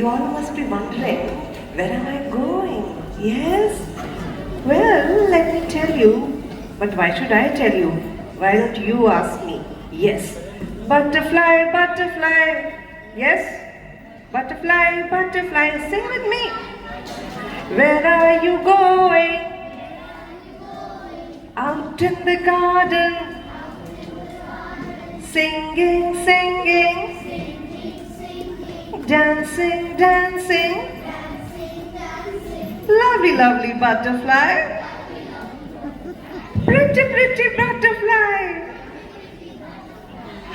you all must be wondering, where am I going? Yes? Well, let me tell you. But why should I tell you? Why don't you ask me? Yes. Butterfly, butterfly. Yes? Butterfly, butterfly. Sing with me. Where are you going? Out in the garden. Singing, singing. Dancing, dancing. Lovely, lovely butterfly. Pretty, pretty butterfly.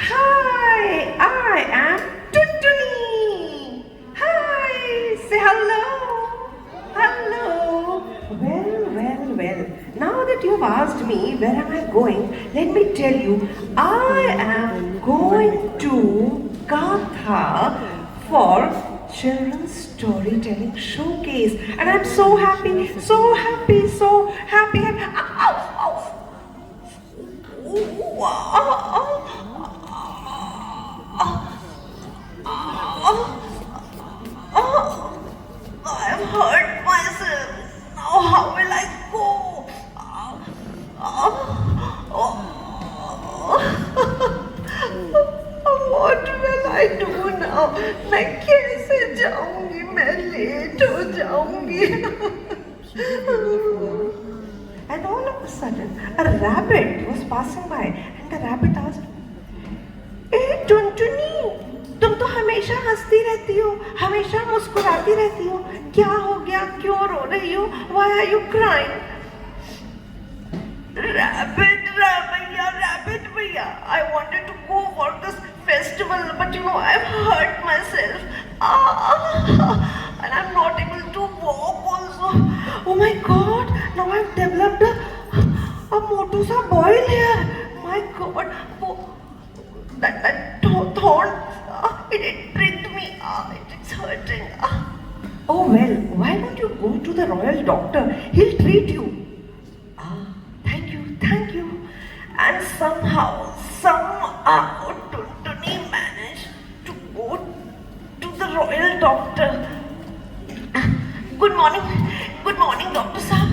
Hi, I am Tuntuni. Hi, say hello. Hello. Well, well, well. Now that you have asked me where am I going, let me tell you, I am going to Katha for Children's Storytelling Showcase, and I'm so happy, so happy, so happy. Ow, ow. Ooh, I've hurt myself. Now how will I go? What will I do now? मैं कैसे जाऊंगी? मैं late हो जाऊंगी. And all of a sudden, a rabbit was passing by, and the rabbit asked, "Hey, Tuntuni, तुम तो हमेशा हंसती रहती हो, हमेशा मुस्कुराती रहती हो. क्या हो गया? क्यों रो रही हो? Why are you crying?" Rabbit भैया, I wanted to go for this festival, but I've hurt myself. And I'm not able to walk also. Oh my God, now I've developed a motu sa boil here. My God, that thorn, it pricked me. It's hurting. Oh well, why don't you go to the royal doctor? He'll treat you. Thank you. And somehow, Tuntuni managed to go to the royal doctor. Good morning, Doctor Saab.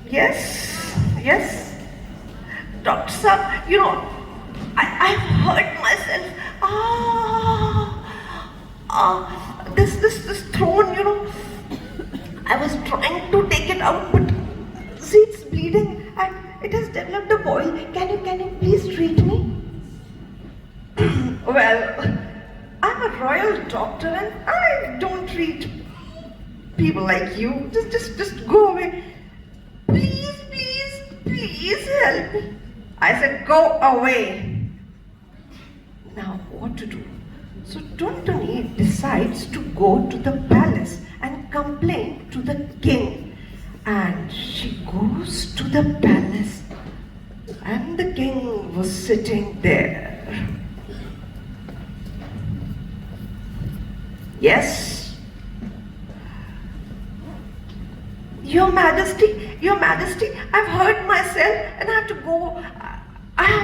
Yes. Doctor Saab, I've hurt myself. This thorn, I was trying to take it out, but see, it's bleeding and it has developed a boil. Can you please treat me? Well, I'm a royal doctor and I don't treat people like you. Just go away. Please help me. I said go away. Now what to do? So Tuntuni decides to go to the palace and complain to the king. And she goes to the palace, and the king was sitting there. Yes? Your Majesty, I've hurt myself and I have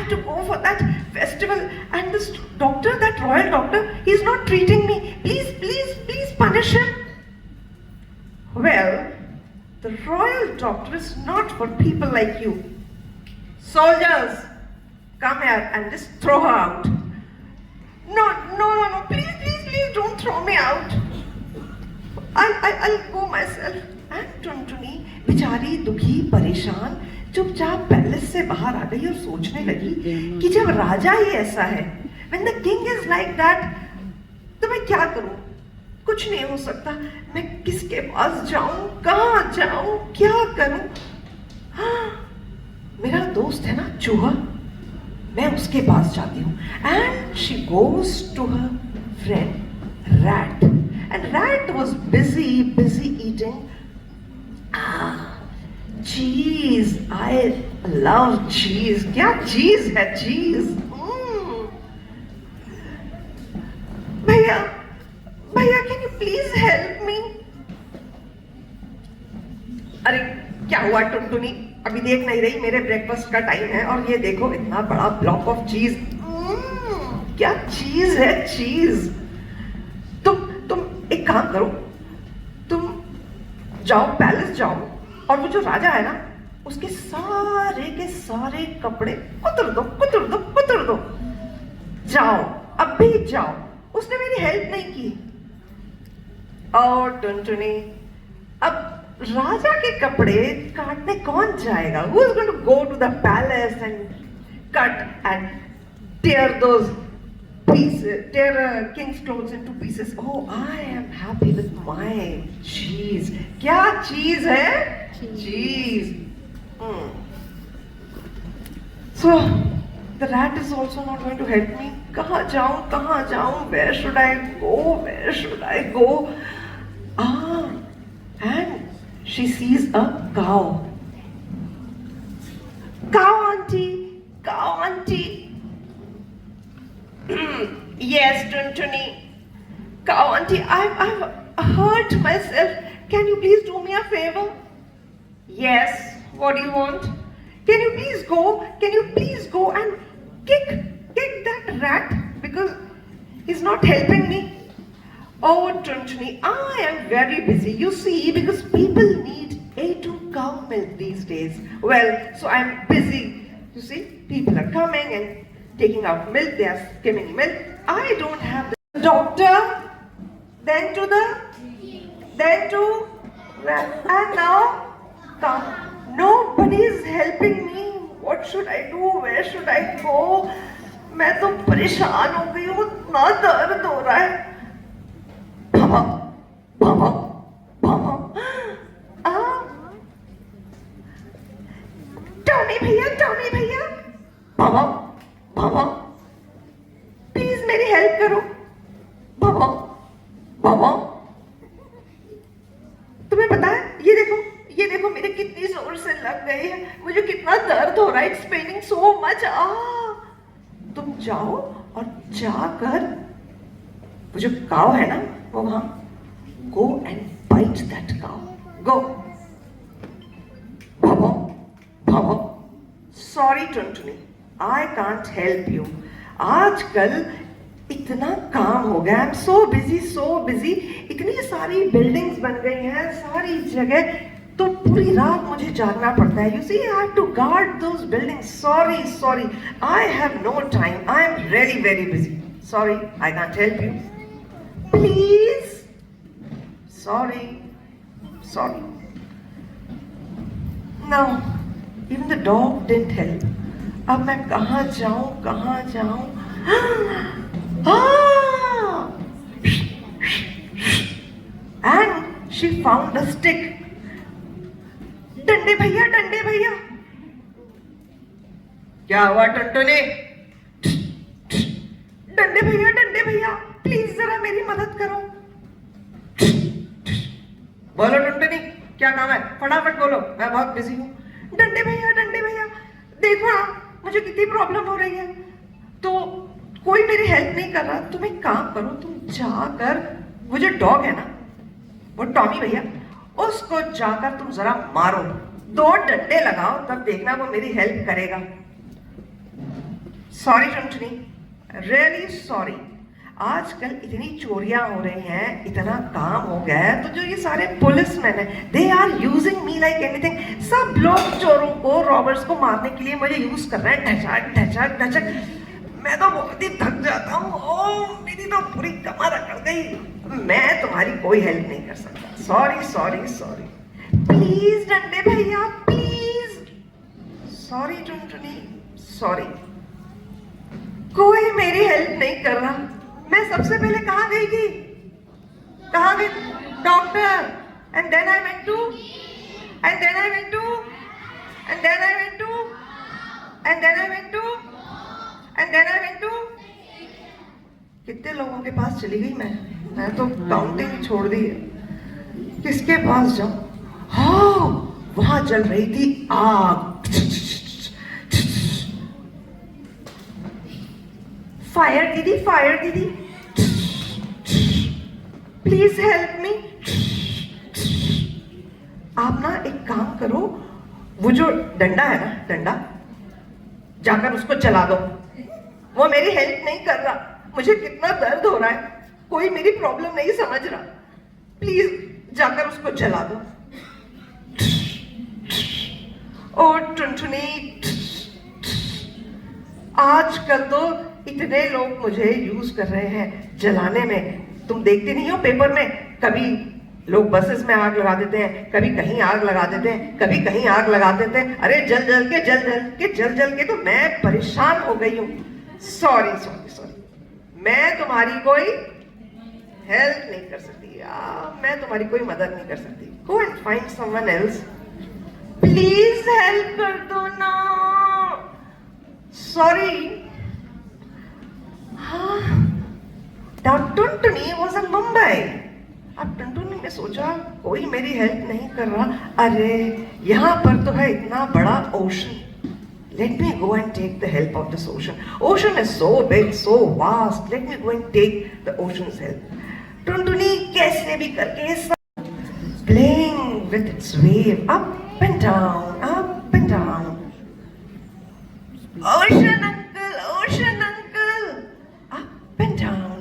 to go for that festival, and this doctor, that royal doctor, he's not treating me. Please punish him. Well, the royal doctor is not for people like you. Soldiers, come here and just throw her out. No, please don't throw me out. I'll go myself. And Tuntuni, बेचारी दुखी परेशान चुपचाप palace से बाहर आ गई और सोचने लगी कि जब राजा ही ऐसा है, when the king is like that, तो मैं क्या करूं? कुछ नहीं हो सकता. मैं किसके पास जाऊं? कहां जाऊं? क्या करूं? मेरा दोस्त है ना चूहा, मैं उसके पास जाती हूँ. And she goes to her friend rat, and rat was busy eating cheese. I love cheese. क्या cheese है? cheese. भैया, can you please help me? अरे क्या हुआ टुनटुनी? अभी देख नहीं रही मेरे ब्रेकफास्ट का टाइम है और ये देखो इतना बड़ा ब्लॉक ऑफ चीज. क्या चीज है? चीज. तुम काम करो, तुम जाओ पैलेस जाओ और वो जो राजा है ना उसके सारे के सारे कपड़े कुतर दो कुतर दो कुतर दो। जाओ अभी जाओ, उसने मेरी हेल्प नहीं की। और टुनटुनी, अब राजा के कपड़े काटने कौन जाएगा? Who is going to go to the palace and cut and tear those pieces, tear king's clothes into pieces? Oh, I am happy with my cheese. क्या चीज है? Cheese. So the rat is also not going to help me. कहाँ जाऊँ? कहाँ जाऊँ? Where should I go? Where should I go? And she sees a cow. Cow auntie, cow auntie. Yes, Tuntuni. Cow auntie, I've hurt myself. Can you please do me a favor? Yes, what do you want? Can you please go? Can you please go and kick that rat because he's not helping me? Oh, Tuntuni, I am very busy. You see, because people need A2 cow milk these days. Well, so I'm busy. You see, people are coming and taking out milk. They are skimming milk. I don't have the doctor. Then to and now come. Nobody is helping me. What should I do? Where should I go? मैं तो परेशान हो गई हूँ, इतना दर्द हो रहा है। भामा, भामा, भामा, टॉमी भैया, भामा, भामा, प्लीज मेरी हेल्प करो, भामा, भामा। तुम्हें पता है, ये देखो मेरे कितनी जोर से लग गई है, मुझे कितना दर्द हो रहा है, इट्स पेनिंग सो मच। तुम जाओ और जाकर वो जो काव है ना वो वहां go and bite that cow. Go. Baba. Sorry, Tuntuni. I can't help you. आजकल इतना काम हो गया, I'm so busy. इतनी सारी बिल्डिंग्स बन गई हैं, सारी जगह, तो पूरी रात मुझे जागना पड़ता है. You see, I have to guard those buildings. Sorry. I have no time. I am really very busy. Sorry, I can't help you. Please. Sorry. No, even the dog didn't help. अब मैं कहाँ जाऊँ? And she found a stick. डंडे भैया. क्या हुआ टुनटुनी? डंडे भैया, प्लीज जरा मेरी मदद करो. बोलो टुनटुनी, क्या काम है? फटाफट बोलो, मैं बहुत बिजी हूँ. डंडे भैया, देखो ना मुझे कितनी प्रॉब्लम हो रही है, तो कोई मेरी हेल्प नहीं कर रहा. तुम एक काम करो, तुम जाकर वो जो डॉग है ना, वो टॉमी भैया, उसको जाकर तुम जरा मारो, 2 डंडे लगाओ, तब देखना वो मेरी हेल्प करेगा. Sorry Tuntuni, really sorry. आजकल इतनी चोरियां हो रही हैं, इतना काम हो गया है, तो जो ये सारे पुलिसमैन हैं, they are using me like anything. सब लोग चोरों को, रॉबर्स को मारने के लिए मुझे यूज कर रहे हैं. ढचक. मैं तो बहुत ही थक जाता हूँ. ओ मेरी तो पूरी कमर अकड़ गई. मैं तुम्हारी कोई हेल्प नहीं कर सकता. सॉरी. प्लीज डंडे भैया, प्लीज. Sorry Tuntuni, sorry. कोई मेरी हेल्प नहीं कर रहा. मैं सबसे पहले कहाँ गई थी? Doctor. And then I went to कितने लोगों के पास चली गई मैं तो काउंटिंग ही छोड़ दी है. किसके पास जाऊं? हाँ, वहां जल रही थी आग. फायर दीदी, प्लीज हेल्प मी. आप ना एक काम करो, वो जो डंडा है ना, जाकर उसको जला दो. वो मेरी हेल्प नहीं कर रहा. मुझे कितना दर्द हो रहा है, कोई मेरी प्रॉब्लम नहीं समझ रहा. प्लीज जाकर उसको जला दो। ओ टुनटुनी, आजकल तो इतने लोग मुझे यूज कर रहे हैं जलाने में। तुम देखते नहीं हो पेपर में, कभी लोग बसेस में आग लगा देते हैं, कभी कहीं आग लगा देते हैं, कभी कहीं आग लगा देते हैं। अरे जल जल के तो मैं परेशान हो गई हूँ। सॉरी, मैं तुम्हारी कोई हेल्प नहीं कर सकती, मैं तुम्हारी कोई मदद नहीं कर सकती। Go and find someone else, please help कर दो ना। सॉरी। हाँ, टुनटुनी वॉज इन मुंबई। अब टुनटुनी ने सोचा कोई मेरी हेल्प नहीं कर रहा, अरे यहाँ पर तो है इतना बड़ा ocean, let me go and take the help of this ocean. Ocean is so big, so vast. Let me go and take the ocean's help. Tuntuni कैसे भी करके playing with its wave up and down, up and down. Ocean uncle, up and down.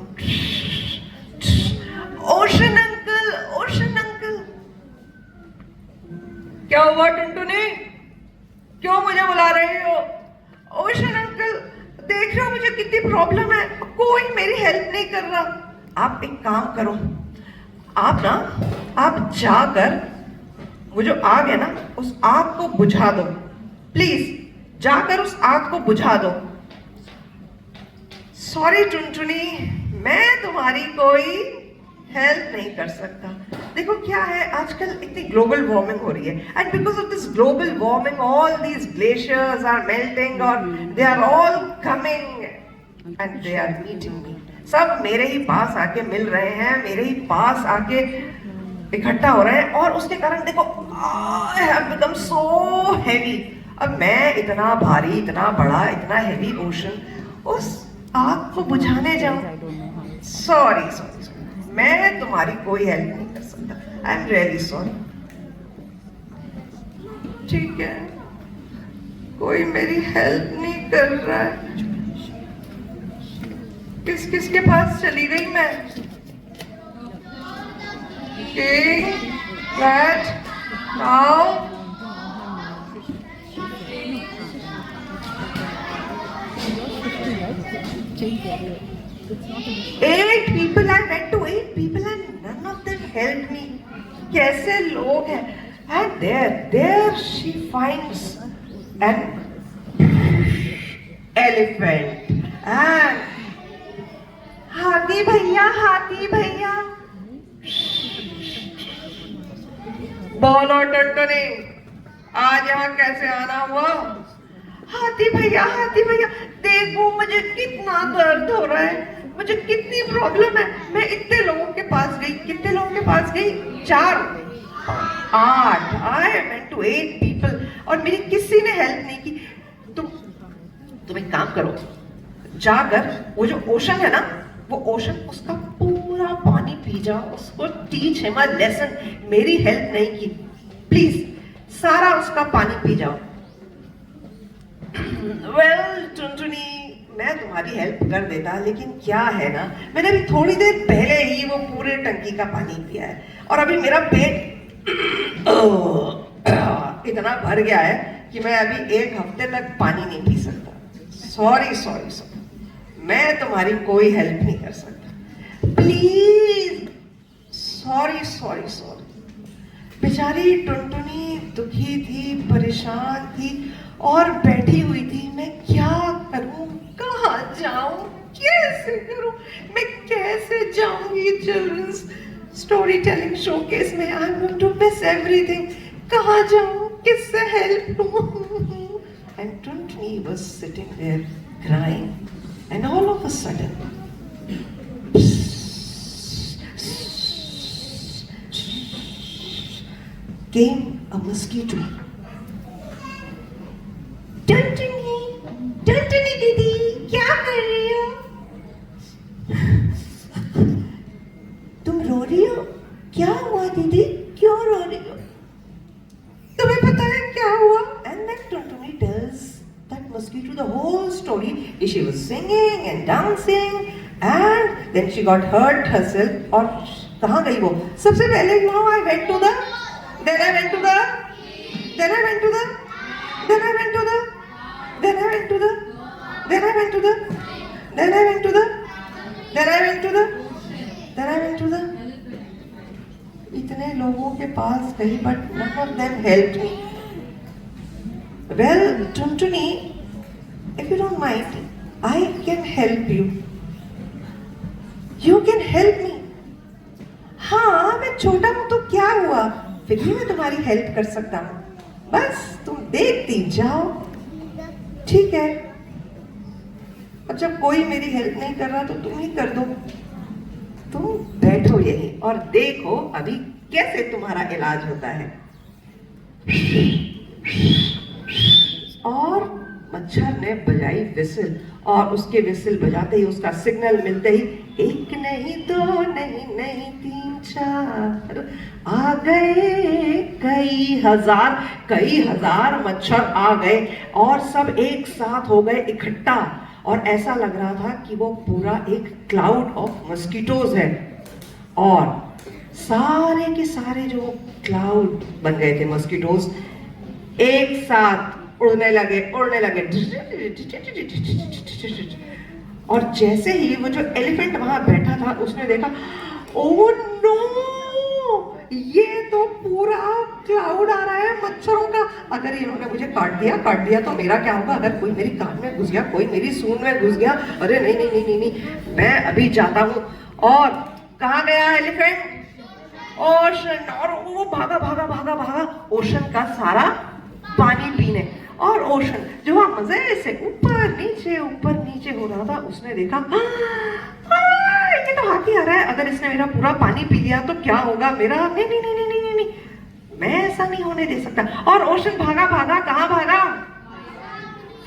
Ocean uncle. क्या हुआ टुनटुनी? क्यों मुझे बुला रहे हो? ओशन अंकल, देख रहे हो मुझे कितनी प्रॉब्लम है, कोई मेरी हेल्प नहीं कर रहा। आप एक काम करो, आप जाकर वो जो आग है ना, उस आग को बुझा दो। प्लीज जाकर उस आग को बुझा दो। सॉरी टुनटुनी, मैं तुम्हारी कोई हेल्प नहीं कर सकता। देखो क्या है, आजकल इतनी ग्लोबल वार्मिंग हो रही है, and because of this global warming all these glaciers are melting और they are all coming and they are meeting me. सब मेरे ही पास आके मिल रहे हैं, मेरे ही पास आके इकट्ठा हो रहे हैं, और उसके कारण देखो I have become so heavy. अब मैं इतना भारी, इतना बड़ा, इतना हैवी ओशन, उस आग को बुझाने जाऊं। सॉरी, मैं तुम्हारी कोई हेल्प नहीं कर सकता। I am really sorry. ठीक है, कोई मेरी हेल्प नहीं कर रहा है। किस के पास चली गई मैं? cat, cow. 8 people, I went to 8 people and none of them helped me. कैसे लोग हैं? And there she finds an elephant and हाथी भैया बोलो टुनटुनी, आज यहाँ कैसे आना हुआ? हाथी भैया देखो मुझे कितना दर्द हो रहा है, मुझे कितनी प्रॉब्लम है। मैं इतने लोगों के पास गई, कितने लोगों के पास गई? 4 8 आई वेंट टू 8 पीपल और मेरी किसी ने हेल्प नहीं की। तुम एक काम करो, जाकर वो जो ओशन है ना, वो ओशन, उसका पूरा पानी पी जाओ, उसको टीच हिम अ लेसन। मेरी हेल्प नहीं की, प्लीज सारा उसका पानी पी जाओ। वेल टुनटुनी, मैं तुम्हारी हेल्प कर देता, लेकिन क्या है ना, मैंने अभी थोड़ी देर पहले ही वो पूरे टंकी का पानी पिया है और अभी मेरा पेट इतना भर गया है कि मैं अभी 1 हफ्ते तक पानी नहीं पी सकता। सॉरी, मैं तुम्हारी कोई हेल्प नहीं कर सकता, प्लीज। सॉरी। बेचारी टुनटुनी दुखी थी, परेशान थी और बैठी हुई थी। मैं क्या करूं, कहाँ जाऊं, कैसे करूं? मैं कैसे जाऊंगी चिल्ड्रंस स्टोरी टेलिंग शोकेस में? I am going to miss everything. कहाँ जाऊं, किससे हेल्प लूं? And Tuntuni was sitting there crying, and all of a sudden came a mosquito. Tuntuni दीदी, क्या कर रही हो? तुम रो रही हो? क्या हुआ दीदी, क्यों रो रही हो? तुम्हें पता है क्या हुआ? And then Tontoni tells that mosquito the whole story. She was singing and dancing and then she got hurt herself, or कहाँ गई वो? सबसे पहले I went to the, then I went to the, then I went to the, then I went to the, then I went to the, then I went to the, then I went to the, then I went to the, then I went to the. इतने लोगों के पास गई but none of them helped me. Well, Tuntuni, if you don't mind, I can help you. You can help me. हाँ, मैं छोटा हूं तो क्या हुआ, फिर भी मैं तुम्हारी हेल्प कर सकता हूँ, बस तुम देखती जाओ, ठीक है? और जब कोई मेरी हेल्प नहीं कर रहा तो तुम ही कर दो। तुम बैठो यहीं और देखो अभी कैसे तुम्हारा इलाज होता है। और मच्छर ने बजाई विसिल, और उसके विसिल बजाते ही, उसका सिग्नल मिलते ही, एक नहीं दो नहीं नहीं तीन चार आ गए, कई हजार मच्छर आ गए और सब एक साथ हो गए इकट्ठा, और ऐसा लग रहा था कि वो पूरा एक क्लाउड ऑफ मस्कीटोज है, और सारे के सारे जो क्लाउड बन गए थे मस्कीटोज, एक साथ उड़ने लगे। और जैसे ही वो जो एलिफेंट वहां बैठा था उसने देखा, ओ नो, ये तो पूरा क्लाउड आ रहा है मच्छरों का। अगर इन्होंने मुझे काट दिया तो मेरा क्या होगा? अगर कोई मेरी कान में घुस गया, कोई मेरी सूंड में घुस गया, अरे नहीं नहीं नहीं नहीं नहीं, मैं अभी जाता हूँ। और कहाँ गया एलिफेंट? ओशन। और वो भागा ओशन का सारा पानी पीने। और ओशन जो वहां मजे से ऊपर नीचे हो रहा था, उसने देखा ये तो हाथी आ रहा है, अगर इसने मेरा पूरा पानी पी लिया तो क्या होगा मेरा? नहीं नहीं नहीं नहीं नहीं नहीं, मैं ऐसा नहीं होने दे सकता। और ओशन भागा कहाँ भागा?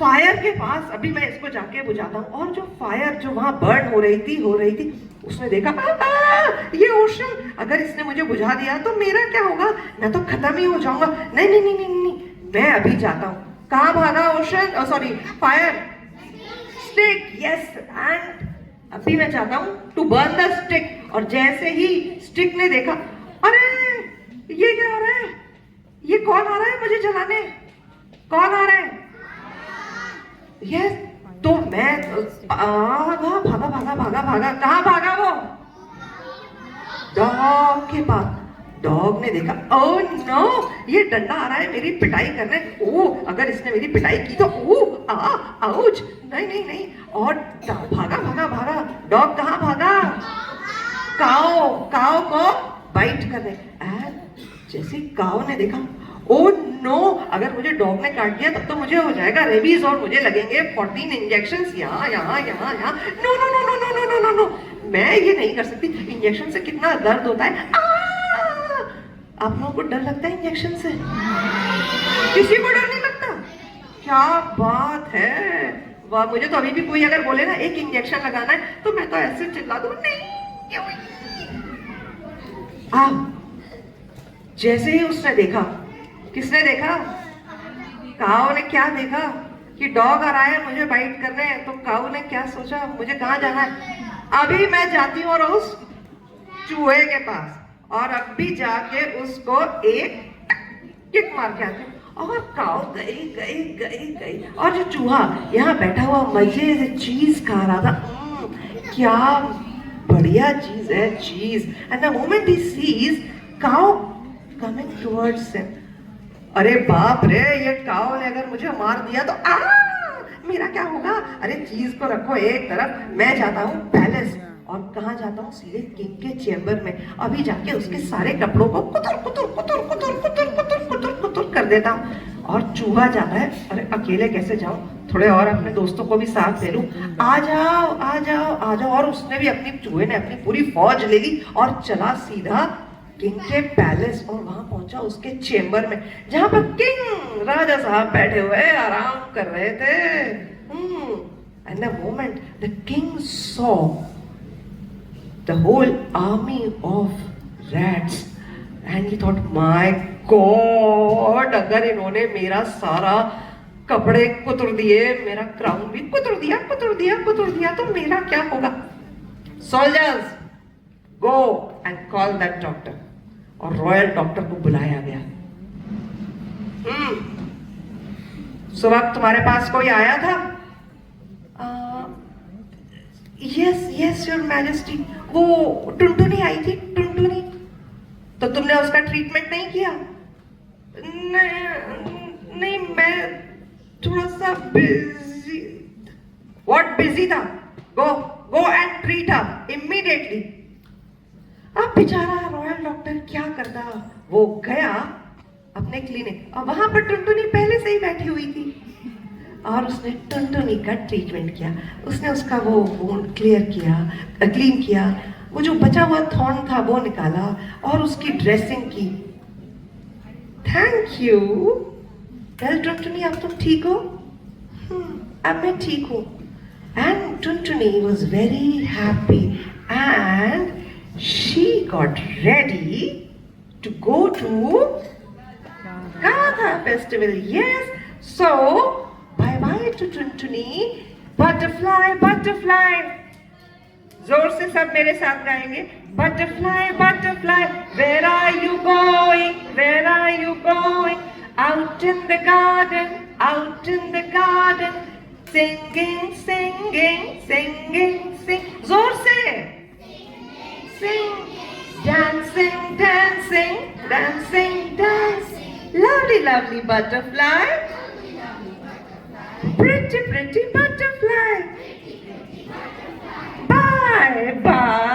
फायर के पास। अभी मैं इसको जाके बुझाता हूँ। और जो फायर जो वहां बर्न हो रही थी, उसने देखा ये ओशन, अगर इसने मुझे बुझा दिया तो मेरा क्या होगा? मैं तो खत्म ही हो जाऊंगा। नहीं नहीं नहीं नहीं नहीं, मैं अभी जाता हूँ। कहाँ भागा ocean? Sorry, fire. Stick, yes. And अभी मैं चाहता हूँ टू बर्न द स्टिक। और जैसे ही स्टिक ने देखा, अरे ये क्या हो रहा है? ये कौन आ रहा है मुझे जलाने? कौन आ रहा है? यस। तो मैं भागा। कहाँ भागा वो? डॉग के पास। डॉग ने देखा, ओह नो, ये डंडा आ रहा है मेरी पिटाई करने। ओह, अगर इसने मेरी पिटाई की तो आउच। नहीं नहीं नहीं। और भागा। डॉग कहाँ भागा? काओ को बाइट करने। जैसे काओ ने देखा, ओह नो, अगर मुझे डॉग ने काट दिया तब तो मुझे हो जाएगा रेबीज और मुझे लगेंगे 14 इंजेक्शंस यहाँ। नो, मैं ये नहीं कर सकती। इंजेक्शन से कितना दर्द होता है। आप लोगों को डर लगता है इंजेक्शन से? किसी को डर नहीं लगता? क्या बात है, वाह। मुझे तो अभी भी कोई अगर बोले ना एक इंजेक्शन लगाना है तो मैं तो ऐसे चिल्ला दूं, नहीं। जैसे ही उसने देखा, किसने देखा? काऊ ने क्या देखा कि डॉग आ रहा है मुझे बाइट करने, तो काऊ ने क्या सोचा, मुझे कहाँ जाना है? अभी मैं जाती हूँ और उस चूहे के पास, और अभी जाके उसको एक किक मार के आती हूँ। और काऊ गई। और जो चूहा यहाँ बैठा हुआ मजे से चीज खा रहा था, क्या बढ़िया चीज है, चीज। And the moment he sees cow coming towards him, अरे बाप रे, ये काऊ ने अगर मुझे मार दिया तो मेरा क्या होगा? अरे चीज को रखो एक तरफ, मैं जाता हूँ पैलेस। और कहाँ जाता हूँ? सीधे किंग के चेम्बर में। अभी जाके उसके सारे कपड़ों को कुतर कर देता हूँ। और चूहा जाता है, अरे अकेले कैसे जाऊं, थोड़े और अपने दोस्तों को भी साथ ले लूं। आ जाओ। और उसने भी चूहे ने अपनी पूरी फौज ले ली और चला सीधा किंग के पैलेस। और वहां पहुंचा उसके चेम्बर में, जहां पर किंग राजा साहब बैठे हुए आराम कर रहे थे। And the moment the king saw the whole army of rats and he thought, my god, अगर इन्होंने मेरा सारा कपड़े कुतर दिए, मेरा क्राउन भी कुतर दिया तो मेरा क्या होगा? Soldiers, Go and call that doctor. और रॉयल डॉक्टर को बुलाया गया। सुबह तुम्हारे पास कोई आया था? यस यस योर मैजेस्टी, वो टुनटुनी आई थी, टुनटुनी। तो तुमने उसका ट्रीटमेंट नहीं किया? नहीं, मैं थोड़ा सा बिजी। व्हाट बिजी था? Go and treat her immediately. अब बेचारा रॉयल डॉक्टर क्या करता, वो गया अपने क्लिनिक और वहां पर टुनटुनी पहले से ही बैठी हुई थी और उसने टुनटुनी का ट्रीटमेंट किया। उसने उसका वो वुंड क्लीन किया, वो जो बचा हुआ थॉर्न था वो निकाला और उसकी ड्रेसिंग की। Thank you. वेल टुनटुनी, अब तुम ठीक हो? अब मैं ठीक हूँ। And Tuntuni was very happy and she got ready to go to Gatha festival. Yes, so bye bye to Tuntuni. Butterfly, butterfly. जोर से सब मेरे साथ गाएंगे। Butterfly, butterfly, where are you going? Where are you going? Out in the garden, out in the garden, singing, singing, singing, sing. जोर से sing, dancing, dancing, dancing, dancing. Lovely, lovely butterfly. Pretty, pretty butterfly. Bye, bye.